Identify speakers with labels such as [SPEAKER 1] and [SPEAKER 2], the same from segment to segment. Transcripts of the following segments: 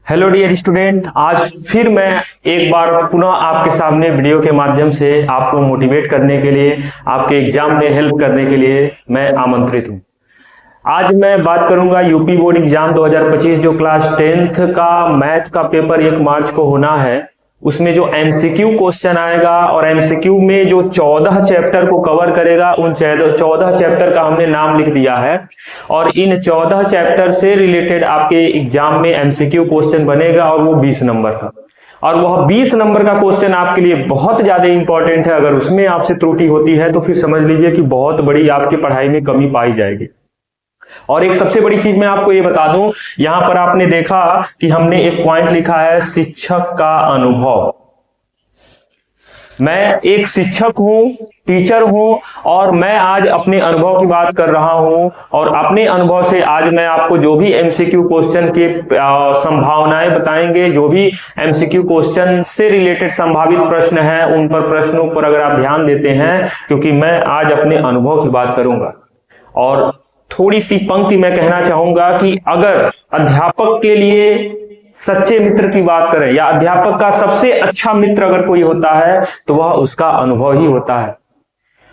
[SPEAKER 1] Hello dear student, आज फिर मैं एक बार पुनः आपके सामने वीडियो के माध्यम से आपको मोटिवेट करने के लिए, आपके एग्जाम में हेल्प करने के लिए मैं आमंत्रित हूं। आज मैं बात करूंगा यूपी बोर्ड एग्जाम 2025 जो क्लास 10th का मैथ का पेपर 1 मार्च को होना है, उसमें जो एमसीक्यू क्वेश्चन आएगा और एमसीक्यू में जो 14 चैप्टर को कवर करेगा, उन 14 चैप्टर का हमने नाम लिख दिया है। और इन 14 चैप्टर से रिलेटेड आपके एग्जाम में एमसीक्यू क्वेश्चन बनेगा और वो 20 नंबर का। और वह 20 नंबर का क्वेश्चन आपके लिए बहुत ज्यादा इंपॉर्टेंट है। अगर उसमें आपसे त्रुटि होती है तो फिर समझ लीजिए कि बहुत बड़ी आपकी पढ़ाई में कमी पाई जाएगी। और एक सबसे बड़ी चीज मैं आपको ये बता दूं, यहां पर आपने देखा कि हमने एक पॉइंट लिखा है शिक्षक का अनुभव। मैं एक शिक्षक हूं, टीचर हूं, और मैं आज अपने अनुभव की बात कर रहा हूं। और अपने अनुभव से आज मैं आपको जो भी एमसीक्यू क्वेश्चन की संभावनाएं बताएंगे, जो भी एमसीक्यू क्वेश्चन से रिलेटेड संभावित प्रश्न हैं, उन पर प्रश्नों पर अगर आप ध्यान देते हैं, क्योंकि मैं आज अपने अनुभव की बात करूंगा। और थोड़ी सी पंक्ति मैं कहना चाहूंगा कि अगर अध्यापक के लिए सच्चे मित्र की बात करें, या अध्यापक का सबसे अच्छा मित्र अगर कोई होता है तो वह उसका अनुभव ही होता है।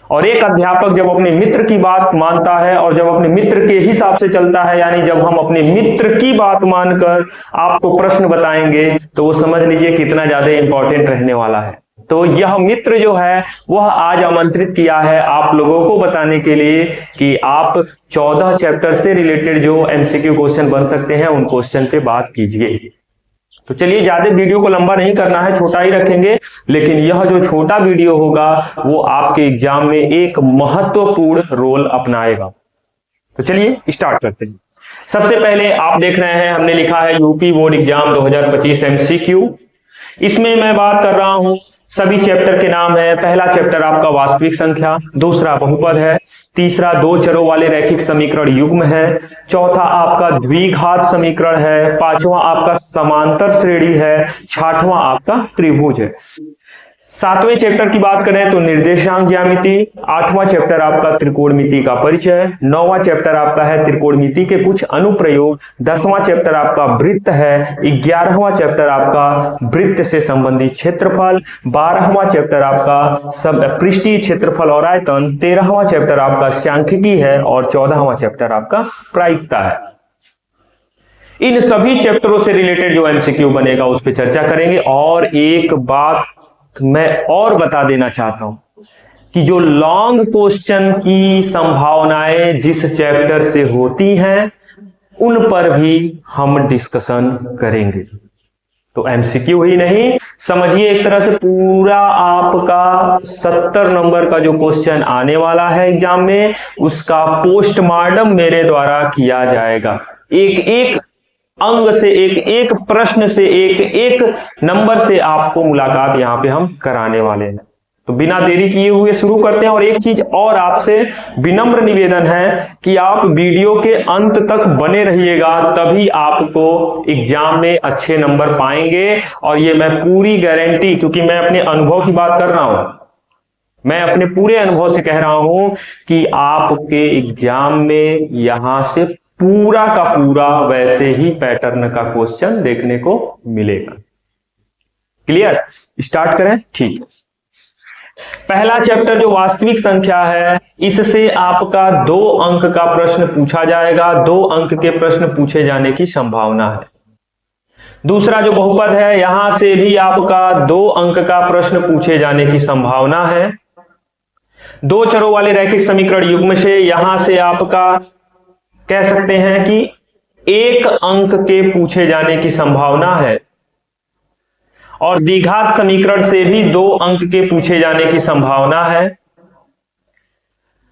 [SPEAKER 1] और एक अध्यापक जब अपने मित्र की बात मानता है और जब अपने मित्र के हिसाब से चलता है, यानी जब हम अपने मित्र की बात मानकर आपको प्रश्न बताएंगे, तो वो समझ लीजिए कितना ज्यादा इंपॉर्टेंट रहने वाला है। तो यह मित्र जो है वह आज आमंत्रित किया है आप लोगों को बताने के लिए कि आप 14 चैप्टर से रिलेटेड जो एमसीक्यू क्वेश्चन बन सकते हैं, उन क्वेश्चन पे बात कीजिए। तो चलिए, ज्यादा वीडियो को लंबा नहीं करना है, छोटा ही रखेंगे। लेकिन यह जो छोटा वीडियो होगा वो आपके एग्जाम में एक महत्वपूर्ण रोल अपनाएगा। तो चलिए स्टार्ट करते हैं। सबसे पहले आप देख रहे हैं, हमने लिखा है यूपी बोर्ड एग्जाम 2025 एमसीक्यू। इसमें मैं बात कर रहा हूं, सभी चैप्टर के नाम है। पहला चैप्टर आपका वास्तविक संख्या, दूसरा बहुपद है, तीसरा दो चरों वाले रैखिक समीकरण युग्म है, चौथा आपका द्विघात समीकरण है, पांचवा आपका समांतर श्रेणी है, छठवां आपका त्रिभुज है। सातवें चैप्टर की बात करें तो निर्देशांक ज्यामिति, आठवां चैप्टर आपका त्रिकोणमिति का परिचय, नौवां चैप्टर आपका है त्रिकोणमिति के कुछ अनुप्रयोग, 10वां चैप्टर आपका वृत्त है, 11वां चैप्टर आपका वृत्त से संबंधित क्षेत्रफल, 12वां चैप्टर आपका सब पृष्ठीय क्षेत्रफल और आयतन, 13वां चैप्टर आपका सांख्यिकी है और 14वां चैप्टर आपका प्रायिकता है। इन सभी चैप्टरों से रिलेटेड जो एमसीक्यू बनेगा उस पर चर्चा करेंगे। और एक बात मैं और बता देना चाहता हूं कि जो लॉन्ग क्वेश्चन की संभावनाएं जिस चैप्टर से होती हैं, उन पर भी हम डिस्कशन करेंगे। तो एमसीक्यू ही नहीं, समझिए एक तरह से पूरा आपका 70 नंबर का जो क्वेश्चन आने वाला है एग्जाम में, उसका पोस्टमार्टम मेरे द्वारा किया जाएगा। एक एक अंग से, एक एक प्रश्न से, एक एक नंबर से आपको मुलाकात यहां पे हम कराने वाले हैं। तो बिना देरी किए हुए शुरू करते हैं। और एक चीज और आपसे विनम्र निवेदन है कि आप वीडियो के अंत तक बने रहिएगा, तभी आपको एग्जाम में अच्छे नंबर पाएंगे। और ये मैं पूरी गारंटी, क्योंकि मैं अपने अनुभव की बात कर रहा हूं, मैं अपने पूरे अनुभव से कह रहा हूं कि आपके एग्जाम में यहां से पूरा का पूरा वैसे ही पैटर्न का क्वेश्चन देखने को मिलेगा। क्लियर? स्टार्ट करें? ठीक। पहला चैप्टर जो वास्तविक संख्या है, इससे आपका 2 अंक का प्रश्न पूछा जाएगा, 2 अंक के प्रश्न पूछे जाने की संभावना है। दूसरा जो बहुपद है, यहां से भी आपका 2 अंक का प्रश्न पूछे जाने की संभावना है। दो चरों वाले रैखिक समीकरण युग्म से यहां से आपका कह सकते हैं कि 1 अंक के पूछे जाने की संभावना है। और द्विघात समीकरण से भी 2 अंक के पूछे जाने की संभावना है।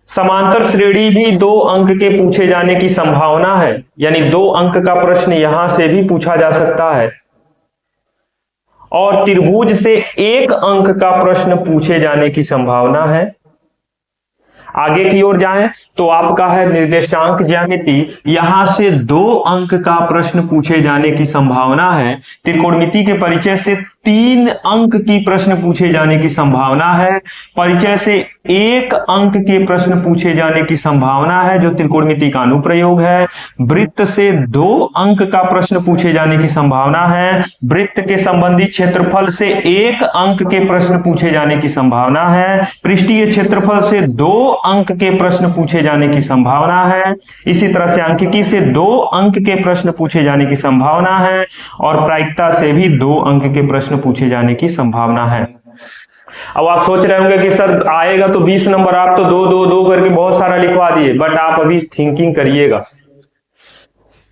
[SPEAKER 1] समांतर श्रेणी भी 2 अंक के पूछे जाने की संभावना है, यानी 2 अंक का प्रश्न यहां से भी पूछा जा सकता है। और त्रिभुज से 1 अंक का प्रश्न पूछे जाने की संभावना है। आगे की ओर जाएं तो आपका है निर्देशांक ज्यामिति। यहां से 2 अंक का प्रश्न पूछे जाने की संभावना है। त्रिकोणमिति के परिचय से 3 अंक की प्रश्न पूछे जाने की संभावना है। परिचय से 1 अंक के प्रश्न पूछे जाने की संभावना है, जो त्रिकोणमिति का अनुप्रयोग है। वृत्त से 2 अंक का प्रश्न पूछे जाने की संभावना है। वृत्त के संबंधी क्षेत्रफल से 1 अंक के प्रश्न पूछे जाने की संभावना है। पृष्ठीय क्षेत्रफल से 2 अंक के प्रश्न पूछे जाने की संभावना है। इसी तरह से सांख्यिकी से 2 अंक के प्रश्न पूछे जाने की संभावना है, और प्रायिकता से भी 2 अंक के प्रश्न पूछे जाने की संभावना है। अब आप सोच रहे होंगे कि सर आएगा तो 20 नंबर, आप तो 2 2 2 करके बहुत सारा लिखवा दिए, बट आप अभी थिंकिंग करिएगा।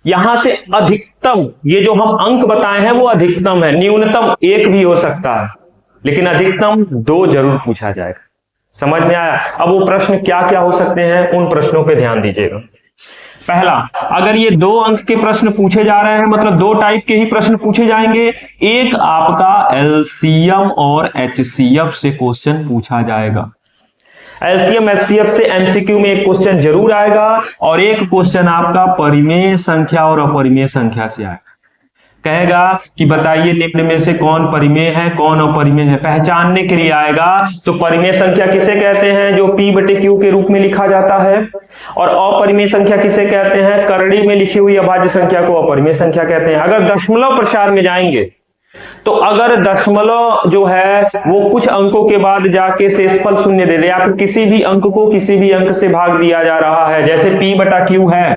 [SPEAKER 1] यहां से अधिकतम, ये जो हम अंक बताए हैं वो अधिकतम है, न्यूनतम 1 भी हो सकता है, लेकिन अधिकतम 2 जरूर पूछा जाएगा। समझ में आया? अब वो प्रश्न क्या क्या हो सकते हैं, उन प्रश्नों पे ध्यान दीजिएगा। पहला, अगर ये 2 अंक के प्रश्न पूछे जा रहे हैं, मतलब 2 टाइप के ही प्रश्न पूछे जाएंगे। एक आपका एलसीएम और एचसीएफ से क्वेश्चन पूछा जाएगा। एलसीएम एचसीएफ से एमसीक्यू में एक क्वेश्चन जरूर आएगा, और एक क्वेश्चन आपका परिमेय संख्या और अपरिमेय संख्या से आएगा। कहेगा कि बताइए निम्न में से कौन परिमेय है, कौन अपरिमेय है, पहचानने के लिए आएगा। तो परिमेय संख्या किसे कहते हैं, जो P/Q के रूप में लिखा जाता है, और अपरिमेय संख्या किसे कहते हैं, करड़ी में लिखी हुई अभाज्य संख्या को अपरिमेय संख्या कहते हैं। अगर दशमलव प्रसार में जाएंगे तो अगर दशमलव जो है वो कुछ अंकों के बाद जाके शेषफल शून्य दे दे, या फिर किसी भी अंक को किसी भी अंक से भाग दिया जा रहा है, जैसे P/Q है,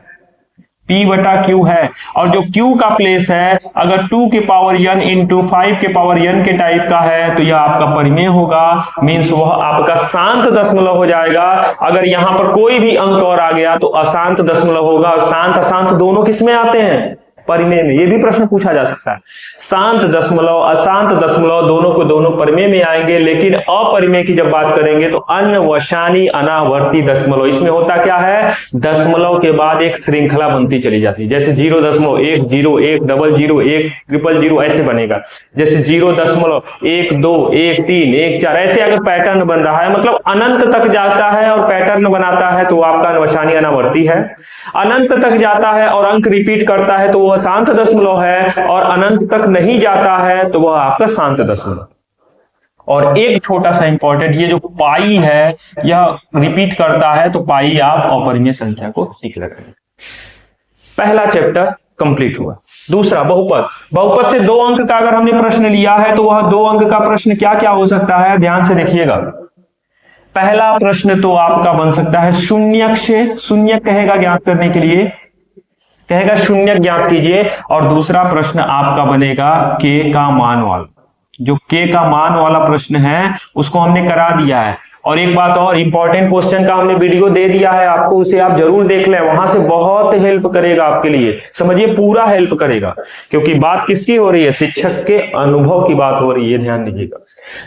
[SPEAKER 1] P/Q है, और जो Q का प्लेस है अगर 2 के पावर n इंटू 5 के पावर n के टाइप का है, तो यह आपका परिमेय होगा। मीन्स वह आपका शांत दशमलव हो जाएगा। अगर यहां पर कोई भी अंक और आ गया तो अशांत दशमलव होगा, और शांत अशांत दोनों किस में आते हैं, परिमेय में। यह भी प्रश्न पूछा जा सकता है। शांत दशमलव अशांत दशमलव दोनों को दोनों परिमेय में आएंगे, लेकिन अपरिमेय की जब बात करेंगे तो अन्वसानी अनावर्ती दशमलव, इसमें होता क्या है, दशमलव के बाद एक श्रृंखला बनती चली जाती है। जैसे 0.1 0 1 00 1 000 ऐसे बनेगा। जैसे 0.1 2 1 3 1 4 ऐसे अगर पैटर्न बन रहा है, मतलब अनंत तक जाता है और पैटर्न बनाता है, तो वो आपका अन्वसानी अनावर्ती है। अनंत तक जाता है और अंक रिपीट करता है तो वो शांत दशमलव है, और अनंत तक नहीं जाता है तो वह आपका शांत दशमलव। और एक छोटा सा इंपॉर्टेंट, ये जो पाई है यह रिपीट करता है, तो पाई आप अपरिमेय संख्या को सीख लगाएंगे। पहला चैप्टर कंप्लीट हुआ। दूसरा बहुपद। बहुपद से 2 अंक का अगर हमने प्रश्न लिया है तो वह 2 अंक का प्रश्न क्या क्या हो सकता है, ध्यान से देखिएगा। पहला प्रश्न तो आपका बन सकता है शून्यक से, शून्यक कहेगा ज्ञात करने के लिए, कहेगा शून्यक ज्ञात कीजिए। और दूसरा प्रश्न आपका बनेगा के का मान वाला। जो के का मान वाला प्रश्न है उसको हमने करा दिया है। और एक बात और, इंपॉर्टेंट क्वेश्चन का हमने वीडियो दे दिया है आपको, उसे आप जरूर देख लें, वहां से बहुत हेल्प करेगा आपके लिए। समझिए पूरा हेल्प करेगा, क्योंकि बात किसकी हो रही है, शिक्षक के अनुभव की बात हो रही है, ध्यान दीजिएगा।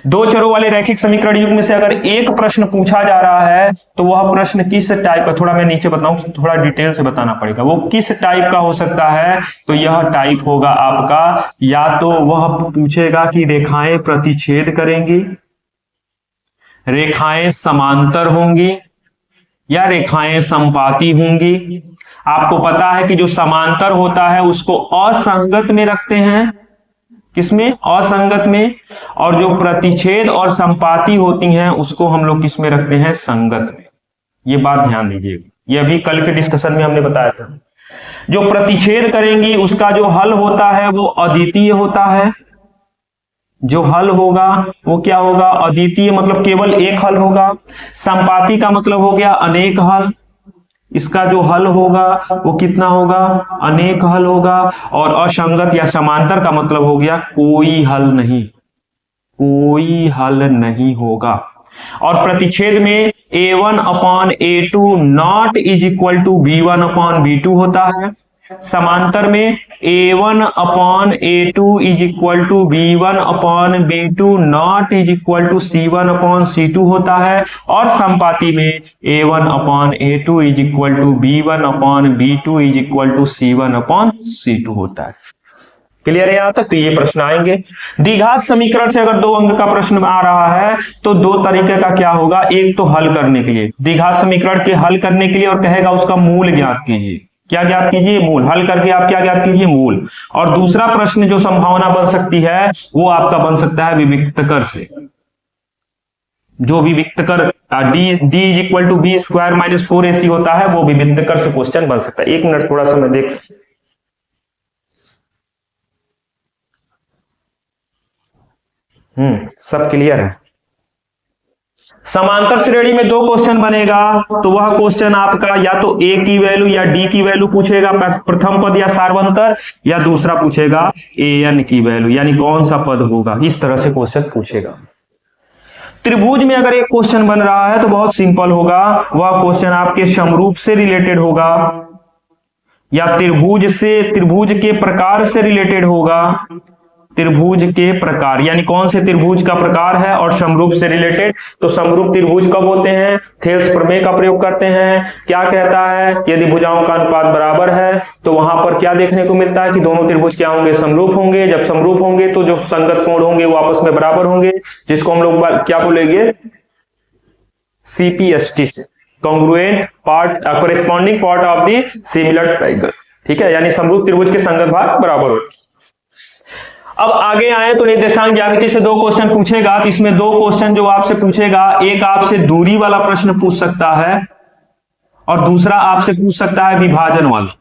[SPEAKER 1] 2 चरों वाले रैखिक समीकरण युग्म में से अगर एक प्रश्न पूछा जा रहा है तो वह प्रश्न किस टाइप का, थोड़ा मैं नीचे बताऊं, थोड़ा डिटेल से बताना पड़ेगा, वो किस टाइप का हो सकता है। तो यह टाइप होगा आपका, या तो वह पूछेगा कि रेखाएं प्रतिच्छेद करेंगी, रेखाएं समांतर होंगी, या रेखाएं समपाती होंगी। आपको पता है कि जो समांतर होता है उसको असंगत में रखते हैं, किसमें, असंगत में। और जो प्रतिच्छेद और संपाती होती हैं उसको हम लोग किस में रखते हैं, संगत में। ये बात ध्यान दीजिएगा, ये अभी कल के डिस्कशन में हमने बताया था। जो प्रतिच्छेद करेंगी उसका जो हल होता है वो अद्वितीय होता है। जो हल होगा वो क्या होगा, अद्वितीय, मतलब केवल एक हल होगा। संपाती का मतलब हो गया अनेक हल, इसका जो हल होगा वो कितना होगा, अनेक हल होगा। और असंगत या समांतर का मतलब हो गया कोई हल नहीं, कोई हल नहीं होगा। और प्रतिच्छेद में A1/A2 not is equal to B1/B2 होता है। समांतर में A1/A2 is equal to B1/B2 not is equal to C1/C2 होता है। और संपाती में A1/A2 is equal to B1/B2 is equal to C1/C2 होता है। क्लियर है यहां तक? तो ये प्रश्न आएंगे। द्विघात समीकरण से अगर 2 अंक का प्रश्न आ रहा है तो 2 तरीके का क्या होगा, एक तो हल करने के लिए, द्विघात समीकरण के हल करने के लिए, और कहेगा उसका मूल ज्ञात कीजिए। क्या ज्ञात कीजिए? मूल। हल करके आप क्या ज्ञात कीजिए? मूल। और दूसरा प्रश्न जो संभावना बन सकती है वो आपका बन सकता है विविक्तकर से। जो विविक्तकर D is equal to B square minus 4ac होता है, वो विविक्तकर से क्वेश्चन बन सकता है। 1 मिनट थोड़ा सा मैं देख, सब क्लियर है। समांतर श्रेणी में 2 क्वेश्चन बनेगा तो वह क्वेश्चन आपका या तो a की वैल्यू या d की वैल्यू पूछेगा, प्रथम पद या सार्वंतर, या दूसरा पूछेगा an की वैल्यू, यानी कौन सा पद होगा, इस तरह से क्वेश्चन पूछेगा। त्रिभुज में अगर एक क्वेश्चन बन रहा है तो बहुत सिंपल होगा, वह क्वेश्चन आपके समरूप से रिलेटेड होगा, या त्रिभुज के प्रकार से रिलेटेड होगा। त्रिभुज के प्रकार यानी कौन से त्रिभुज का प्रकार है, और समरूप से रिलेटेड। तो समरूप त्रिभुज कब होते हैं? थेल्स प्रमेय का प्रयोग करते हैं। क्या कहता है? यदि भुजाओं का अनुपात बराबर है तो वहां पर क्या देखने को मिलता है कि दोनों त्रिभुज क्या होंगे? समरूप होंगे। जब समरूप होंगे तो जो संगत कोण होंगे वो आपस में बराबर होंगे, जिसको हम लोग क्या बोलेंगे? CPST से, congruent part, corresponding part of the similar triangle. ठीक है, यानी समरूप त्रिभुज के संगत भाग बराबर होंगे। अब आगे आए तो निर्देशांक ज्यामिति से 2 क्वेश्चन पूछेगा, तो इसमें 2 क्वेश्चन जो आपसे पूछेगा, एक आपसे दूरी वाला प्रश्न पूछ सकता है और दूसरा आपसे पूछ सकता है विभाजन वाला।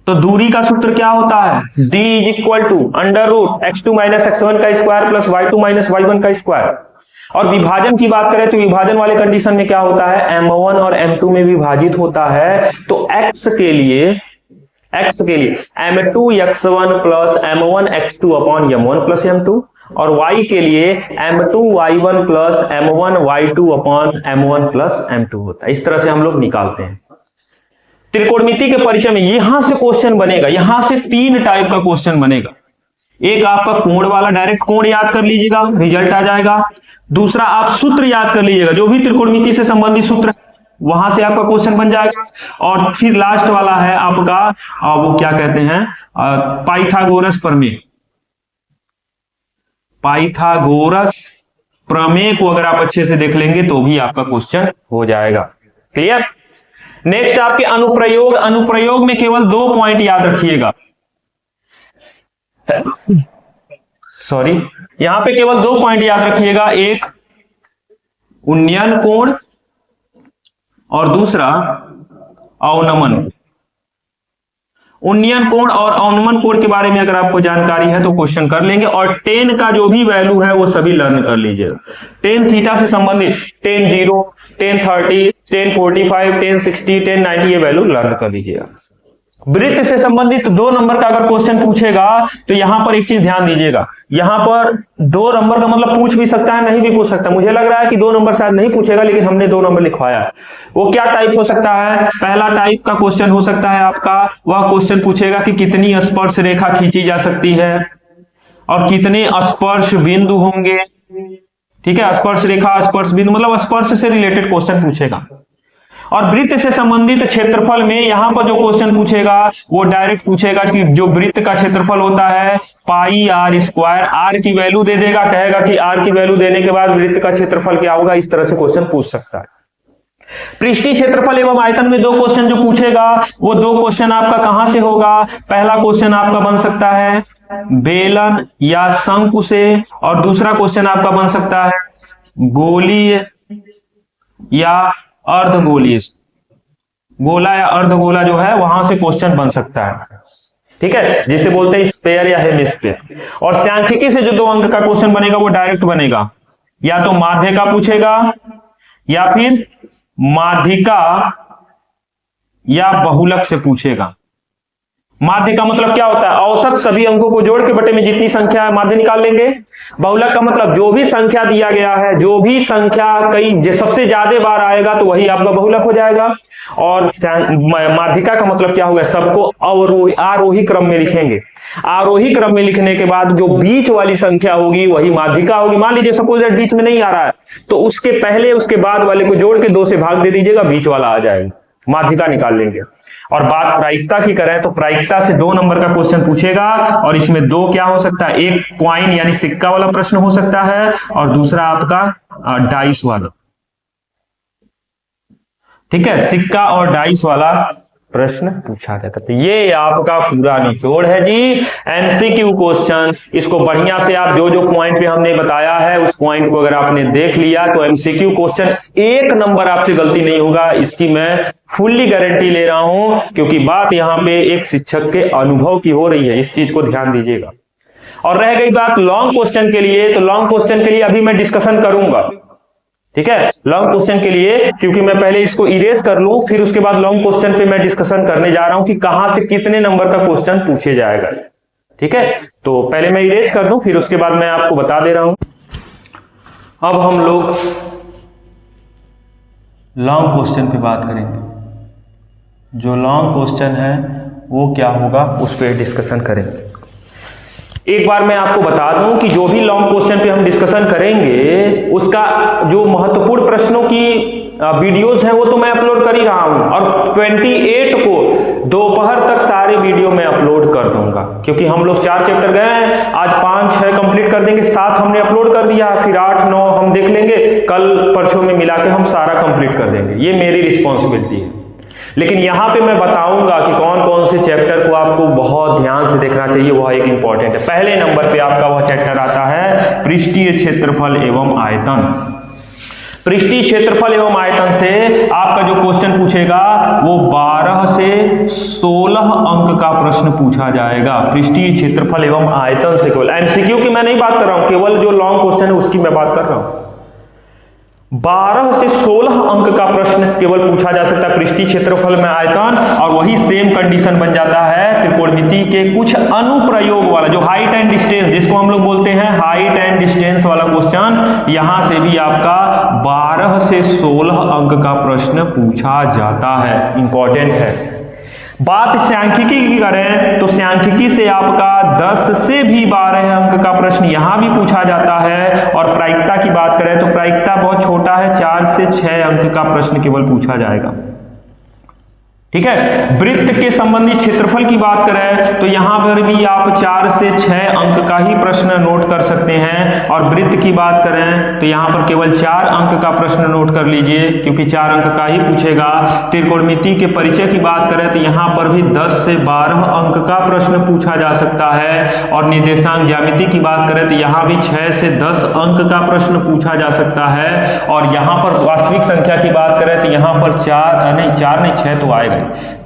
[SPEAKER 1] तो दूरी का सूत्र क्या होता है? d is equal to under root x2 minus x1 का square plus y2 minus y1 का स्क्वायर। और विभाजन की बात करें तो विभाजन वाले कंडीशन में क्या होता है? m1 और m2 में विभाजित होता है। तो x के लिए m2x1 plus m1 x2 upon m1 plus m2, और y के लिए m2 y1 plus m1 y2 upon m1 plus m2 होता है। इस तरह से हम लोग निकालते हैं। त्रिकोणमिति के परिचय में यहां से क्वेश्चन बनेगा, यहां से 3 टाइप का क्वेश्चन बनेगा। एक आपका कोण वाला, डायरेक्ट कोण याद कर लीजिएगा, रिजल्ट आ जाएगा। दूसरा आप सूत्र याद कर लीजिएगा, जो भी त्रिकोणमिति से संबंधित सूत्र वहां से आपका क्वेश्चन बन जाएगा। और फिर लास्ट वाला है आपका वो क्या कहते हैं? पाइथागोरस प्रमेय। पाइथागोरस प्रमेय को अगर आप अच्छे से देख लेंगे तो भी आपका क्वेश्चन हो जाएगा। क्लियर? नेक्स्ट आपके अनुप्रयोग। अनुप्रयोग में केवल 2 पॉइंट याद रखिएगा। सॉरी, यहां पे केवल 2 पॉइंट याद रखिएगा, एक उन्नयन कोण और दूसरा अवनमन। उन्नयन कोण और अवनमन कोण के बारे में अगर आपको जानकारी है तो क्वेश्चन कर लेंगे। और टेन का जो भी वैल्यू है वो सभी लर्न कर लीजिएगा। टेन थीटा से संबंधित ten 0, ten 30, ten 45, ten 60, ten 90 ये वैल्यू लर्न कर लीजिएगा। वृत्त से संबंधित 2 नंबर का अगर क्वेश्चन पूछेगा तो यहां पर एक चीज ध्यान दीजिएगा, यहां पर 2 नंबर का मतलब पूछ भी सकता है, नहीं भी पूछ सकता। मुझे लग रहा है कि 2 नंबर शायद नहीं पूछेगा, लेकिन हमने 2 नंबर लिखवाया है। वो क्या टाइप हो सकता है? पहला टाइप का क्वेश्चन हो सकता है आपका, वह क्वेश्चन पूछेगा कि कितनी स्पर्श रेखा खींची जा सकती है और कितने स्पर्श बिंदु होंगे। ठीक है, स्पर्श रेखा, स्पर्श बिंदु मतलब स्पर्श से रिलेटेड क्वेश्चन पूछेगा। और वृत्त से संबंधित क्षेत्रफल में यहां पर जो क्वेश्चन पूछेगा वो डायरेक्ट पूछेगा कि जो वृत्त का क्षेत्रफल होता है पाई आर स्क्वायर, आर की वैल्यू दे देगा, कहेगा कि आर की वैल्यू देने के बाद वृत्त का क्षेत्रफल क्या होगा। इस तरह से क्वेश्चन पूछ सकता है। पृष्ठीय क्षेत्रफल एवं आयतन में 2 क्वेश्चन जो पूछेगा वो 2 क्वेश्चन आपका कहां से होगा? पहला क्वेश्चन आपका बन सकता है बेलन या शंकु से, और दूसरा क्वेश्चन आपका बन सकता है गोलीय या अर्धगोलीय। गोला या अर्धगोला जो है वहां से क्वेश्चन बन सकता है। ठीक है, जिसे बोलते हैं स्पेयर या हेमिस्फीयर। और सांख्यिकी से जो 2 अंक का क्वेश्चन बनेगा वो डायरेक्ट बनेगा, या तो माध्यिका पूछेगा या फिर माध्यिका या बहुलक से पूछेगा। माध्य का मतलब क्या होता है? औसत सभी अंकों को जोड़ के बटे में जितनी संख्या है माध्य निकाल लेंगे। बहुलक का मतलब जो भी संख्या दिया गया है, जो भी संख्या कई सबसे ज्यादा बार आएगा तो वही आपका बहुलक हो जाएगा। और माध्यिका का मतलब क्या होगा? सबको आरोही क्रम में लिखेंगे। आरोही क्रम में लिखने के बाद जो बीच वाली संख्या होगी वही माध्यिका होगी। मान लीजिए सपोज दैट बीच में नहीं आ रहा है तो उसके पहले उसके बाद वाले को जोड़ के 2 से भाग दे दीजिएगा, बीच वाला आ जाएगा, माध्यिका निकाल लेंगे। और बात प्रायिकता की करें तो प्रायिकता से 2 नंबर का क्वेश्चन पूछेगा, और इसमें 2 क्या हो सकता है, एक क्वाइन यानी सिक्का वाला प्रश्न हो सकता है और दूसरा आपका डाइस वाला। ठीक है, सिक्का और डाइस वाला प्रश्न पूछा जाता है। तो ये आपका पूरा निचोड़ है जी एमसीक्यू क्वेश्चन। इसको बढ़िया से आप जो जो पॉइंट पे हमने बताया है उस पॉइंट को अगर आपने देख लिया तो एमसीक्यू क्वेश्चन 1 नंबर आपसे गलती नहीं होगा, इसकी मैं फुल्ली गारंटी ले रहा हूं, क्योंकि बात यहां पे एक शिक्षक के अनुभव की हो रही है, इस चीज को ध्यान दीजिएगा। और रह गई बात लॉन्ग क्वेश्चन के लिए, तो लॉन्ग क्वेश्चन के लिए अभी मैं डिस्कशन करूंगा। ठीक है, लॉन्ग क्वेश्चन के लिए, क्योंकि मैं पहले इसको इरेज कर लूं, फिर उसके बाद लॉन्ग क्वेश्चन पे मैं डिस्कशन करने जा रहा हूं कि कहां से कितने नंबर का क्वेश्चन पूछे जाएगा। ठीक है, तो पहले मैं इरेज कर दूं, फिर उसके बाद मैं आपको बता दे रहा हूं। अब हम लोग लॉन्ग क्वेश्चन पे बात करेंगे। जो लॉन्ग क्वेश्चन है वो क्या होगा उस पर डिस्कशन करेंगे। एक बार मैं आपको बता दूं कि जो भी लॉन्ग क्वेश्चन पे हम डिस्कशन करेंगे उसका जो महत्वपूर्ण प्रश्नों की वीडियोस हैं वो तो मैं अपलोड कर ही रहा हूं, और 28 को दोपहर तक सारे वीडियो मैं अपलोड कर दूंगा, क्योंकि हम लोग 4 चैप्टर गए हैं, आज 5-6 कंप्लीट कर देंगे, 7 हमने अपलोड कर दिया, फिर 8-9 हम देख लेंगे, कल परसों में मिला के हम सारा कंप्लीट कर देंगे। ये मेरी रिस्पॉन्सिबिलिटी है। लेकिन यहां पे मैं बताऊंगा कि कौन कौन से चैप्टर को आपको बहुत ध्यान से देखना चाहिए, वह एक इंपॉर्टेंट है। पहले नंबर पे आपका वह चैप्टर आता है पृष्ठीय क्षेत्रफल एवं आयतन। पृष्ठीय क्षेत्रफल एवं आयतन से आपका जो क्वेश्चन पूछेगा वो 12 से 16 अंक का प्रश्न पूछा जाएगा। पृष्ठीय क्षेत्रफल एवं आयतन से केवल, एमसीक्यू की मैं नहीं बात कर रहा हूं, केवल जो लॉन्ग क्वेश्चन है उसकी मैं बात कर रहा हूं। 12 से 16 अंक का प्रश्न केवल पूछा जा सकता है पृष्ठीय क्षेत्रफल में आयतन, और वही सेम कंडीशन बन जाता है त्रिकोणमिति के कुछ अनुप्रयोग वाला, जो हाइट एंड डिस्टेंस, जिसको हम लोग बोलते हैं हाइट एंड डिस्टेंस वाला क्वेश्चन, यहां से भी आपका 12 से 16 अंक का प्रश्न पूछा जाता है, इंपॉर्टेंट है। बात सांख्यिकी की करें तो सांख्यिकी से आपका 10 से भी 12 अंक का प्रश्न यहां भी पूछा जाता है, और प्रायिकता की बात करें तो प्रायिकता बहुत छोटा है, 4 से 6 अंक का प्रश्न केवल पूछा जाएगा। ठीक है, वृत्त के संबंधित क्षेत्रफल की बात करें तो यहां पर भी आप 4 से 6 अंक का ही प्रश्न नोट कर सकते हैं, और वृत्त की बात करें तो यहां पर केवल 4 अंक का प्रश्न नोट कर लीजिए, क्योंकि 4 अंक का ही पूछेगा। त्रिकोणमिति के परिचय की बात करें तो यहां पर भी 10 से 12 अंक का प्रश्न पूछा जा सकता है, और निर्देशांक ज्यामिति की बात करें तो यहां भी 6 से 10 अंक का प्रश्न पूछा जा सकता है, और यहां पर वास्तविक संख्या की बात करें तो यहां पर 6 तो आएगा,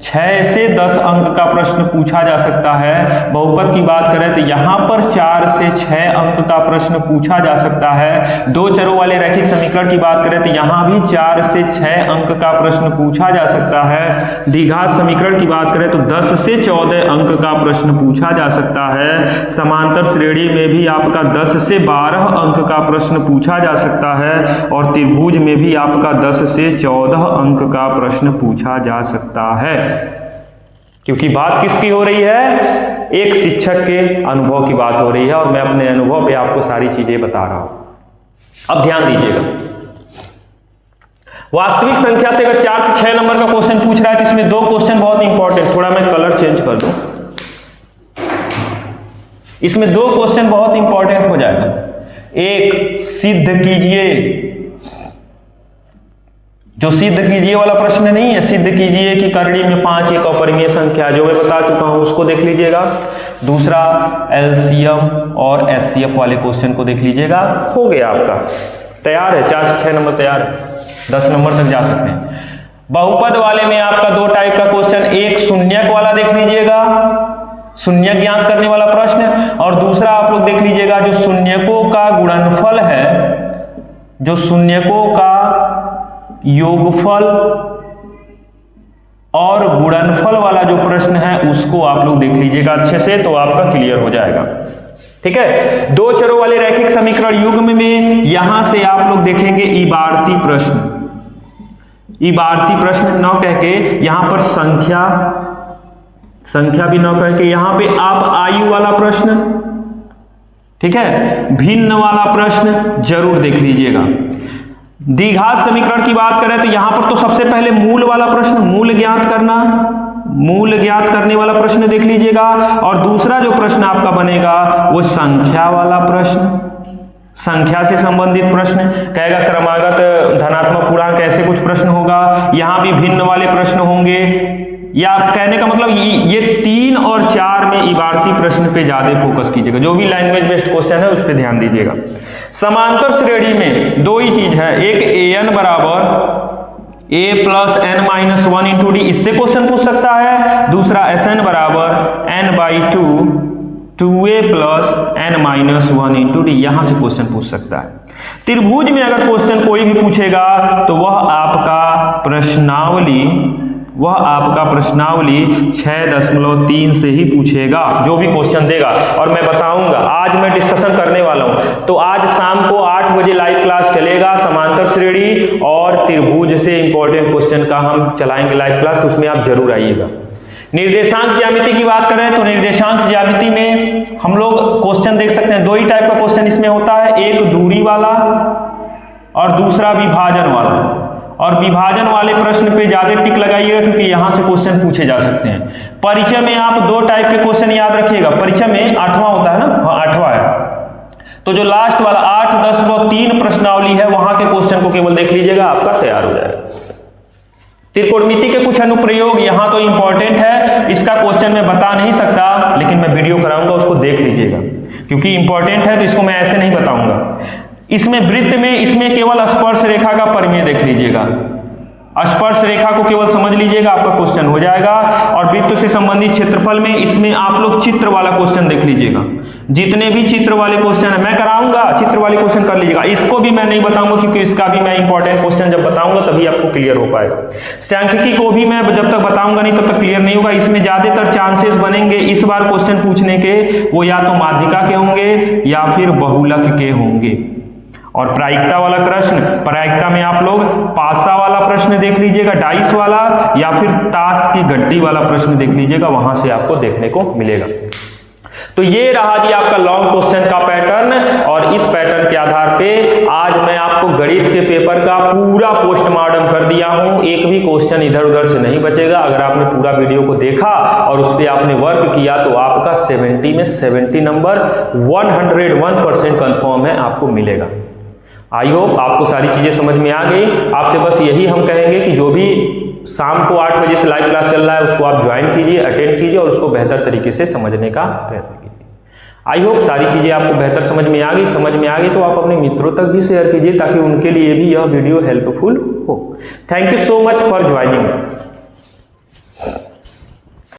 [SPEAKER 1] 6 से 10 अंक का प्रश्न पूछा जा सकता है। बहुपद की बात करें तो यहां पर 4 से 6 अंक का प्रश्न पूछा जा सकता है। 2 चरों वाले रैखिक समीकरण की बात करें तो यहां भी 4 से 6 अंक का प्रश्न पूछा जा सकता है। द्विघात समीकरण की बात करें तो 10 से 14 अंक का प्रश्न पूछा जा सकता है। समांतर श्रेणी में भी आपका 10 से 12 अंक का प्रश्न पूछा जा सकता है, और त्रिभुज में भी आपका 10 से 14 अंक का प्रश्न पूछा जा सकता है। क्योंकि बात किसकी हो रही है, एक शिक्षक के अनुभव की बात हो रही है, और मैं अपने अनुभव पे आपको सारी चीजें बता रहा हूं। अब ध्यान दीजिएगा, वास्तविक संख्या से अगर 4 से 6 नंबर का क्वेश्चन पूछ रहा है तो इसमें 2 क्वेश्चन बहुत इंपॉर्टेंट, थोड़ा मैं कलर चेंज कर दूं, इसमें 2 क्वेश्चन बहुत इंपॉर्टेंट हो जाएगा। एक, सिद्ध कीजिए, जो सिद्ध कीजिए वाला प्रश्न नहीं है, सिद्ध कीजिए कि करड़ी में 5 एक अपरिमेय संख्या, जो मैं बता चुका हूं उसको देख लीजिएगा। दूसरा, एलसीएम और एचसीएफ वाले क्वेश्चन को देख लीजिएगा। हो गया आपका तैयार है, 4 से 6 नंबर तैयार है, 10 नंबर तक जा सकते हैं। बहुपद वाले में आपका 2 टाइप का क्वेश्चन, एक शून्यक वाला देख लीजिएगा, शून्यक ज्ञात करने वाला प्रश्न, और दूसरा आप लोग देख लीजिएगा जो शून्यकों का गुणनफल है, जो शून्यकों का योगफल और गुणनफल वाला जो प्रश्न है उसको आप लोग देख लीजिएगा अच्छे से, तो आपका क्लियर हो जाएगा। ठीक है, 2 चरों वाले रैखिक समीकरण युग्म में यहां से आप लोग देखेंगे इबारती प्रश्न, इबारती प्रश्न न कह के यहां पर संख्या भी न कह के यहां पे आप आयु वाला प्रश्न, ठीक है, भिन्न वाला प्रश्न जरूर देख लीजिएगा। द्विघात समीकरण की बात करें तो यहां पर तो सबसे पहले मूल वाला प्रश्न, मूल ज्ञात करना, मूल ज्ञात करने वाला प्रश्न देख लीजिएगा। और दूसरा जो प्रश्न आपका बनेगा वो संख्या वाला प्रश्न, संख्या से संबंधित प्रश्न कहेगा। क्रमागत धनात्मक पूर्णांक ऐसे कुछ प्रश्न होगा। यहां भी भिन्न वाले प्रश्न होंगे। या कहने का मतलब ये 3 और 4 में इबारती प्रश्न पे ज्यादा फोकस कीजिएगा। जो भी लैंग्वेज बेस्ड क्वेश्चन है उस पर ध्यान दीजिएगा। समांतर श्रेणी में दो ही चीज है, एक an बराबर a plus n minus 1 into d, इससे क्वेश्चन पूछ सकता है। दूसरा Sn बराबर n/2 2a plus n minus 1 into d, यहां से क्वेश्चन पूछ सकता है। त्रिभुज में अगर क्वेश्चन कोई भी पूछेगा तो वह आपका प्रश्नावली 6.3 से ही पूछेगा, जो भी क्वेश्चन देगा। और मैं बताऊंगा, आज मैं डिस्कशन करने वाला हूं। तो आज शाम को 8 बजे लाइव क्लास चलेगा समांतर श्रेणी और त्रिभुज से इंपॉर्टेंट क्वेश्चन का हम चलाएंगे लाइव क्लास, तो उसमें आप जरूर आइएगा। निर्देशांक ज्यामिति की बात करें तो निर्देशांक ज्यामिति में हम लोग क्वेश्चन देख सकते हैं। दो ही टाइप का क्वेश्चन इसमें होता है, एक दूरी वाला और दूसरा विभाजन वाला। और विभाजन वाले प्रश्न पे ज्यादा टिक लगाइएगा क्योंकि यहां से क्वेश्चन पूछे जा सकते हैं। परिचय में आप 2 टाइप के क्वेश्चन याद रखिएगा। परिचय में 8वां होता है ना, हाँ 8वां है। तो जो लास्ट वाला 8, 10 व 3 प्रश्नावली है वहां के क्वेश्चन को केवल देख लीजिएगा, आपका तैयार हो जाएगा। त्रिकोणमिति के कुछ अनुप्रयोग यहाँ तो इंपॉर्टेंट है, इसका क्वेश्चन मैं बता नहीं सकता, लेकिन मैं वीडियो कराऊंगा, उसको देख लीजिएगा क्योंकि इंपॉर्टेंट है, तो इसको मैं ऐसे नहीं बताऊंगा। इसमें वृत्त में इसमें केवल स्पर्श रेखा का परिमेय देख लीजिएगा। स्पर्श रेखा को केवल समझ लीजिएगा, आपका क्वेश्चन हो जाएगा। और वृत्त से संबंधित क्षेत्रफल में इसमें आप लोग चित्र वाला क्वेश्चन देख लीजिएगा। जितने भी चित्र वाले क्वेश्चन है मैं कराऊंगा, चित्र वाले क्वेश्चन कर लीजिएगा। इसको भी मैं नहीं बताऊंगा क्योंकि इसका भी मैं इंपॉर्टेंट क्वेश्चन जब बताऊंगा तभी आपको क्लियर हो पाएगा। सांख्यिकी को भी मैं जब तक बताऊंगा नहीं तब तक क्लियर नहीं होगा। इसमें ज्यादातर चांसेस बनेंगे इस बार क्वेश्चन पूछने के, वो या तो माध्यिका के होंगे या फिर बहुलक के होंगे। और प्रायिकता वाला प्रश्न, प्रायिकता में आप लोग पासा वाला प्रश्न देख लीजिएगा, डाइस वाला, या फिर ताश की गड्डी वाला प्रश्न देख लीजिएगा, वहां से आपको देखने को मिलेगा। तो ये रहा जी आपका लॉन्ग क्वेश्चन का पैटर्न। और इस पैटर्न के आधार पे आज मैं आपको गणित के पेपर का पूरा पोस्टमार्टम कर दिया हूं। एक भी क्वेश्चन इधर उधर से नहीं बचेगा। अगर आपने पूरा वीडियो को देखा और उस पर आपने वर्क किया तो आपका 70 में 70 नंबर 101% कंफर्म है, आपको मिलेगा। आई होप आपको सारी चीजें समझ में आ गई। आपसे बस यही हम कहेंगे कि जो भी शाम को 8 बजे से लाइव क्लास चल रहा है उसको आप ज्वाइन कीजिए, अटेंड कीजिए और उसको बेहतर तरीके से समझने का प्रयत्न कीजिए। आई होप सारी चीजें आपको बेहतर समझ में आ गई तो आप अपने मित्रों तक भी शेयर कीजिए ताकि उनके लिए भी यह वीडियो हेल्पफुल हो। Thank you so much for joining.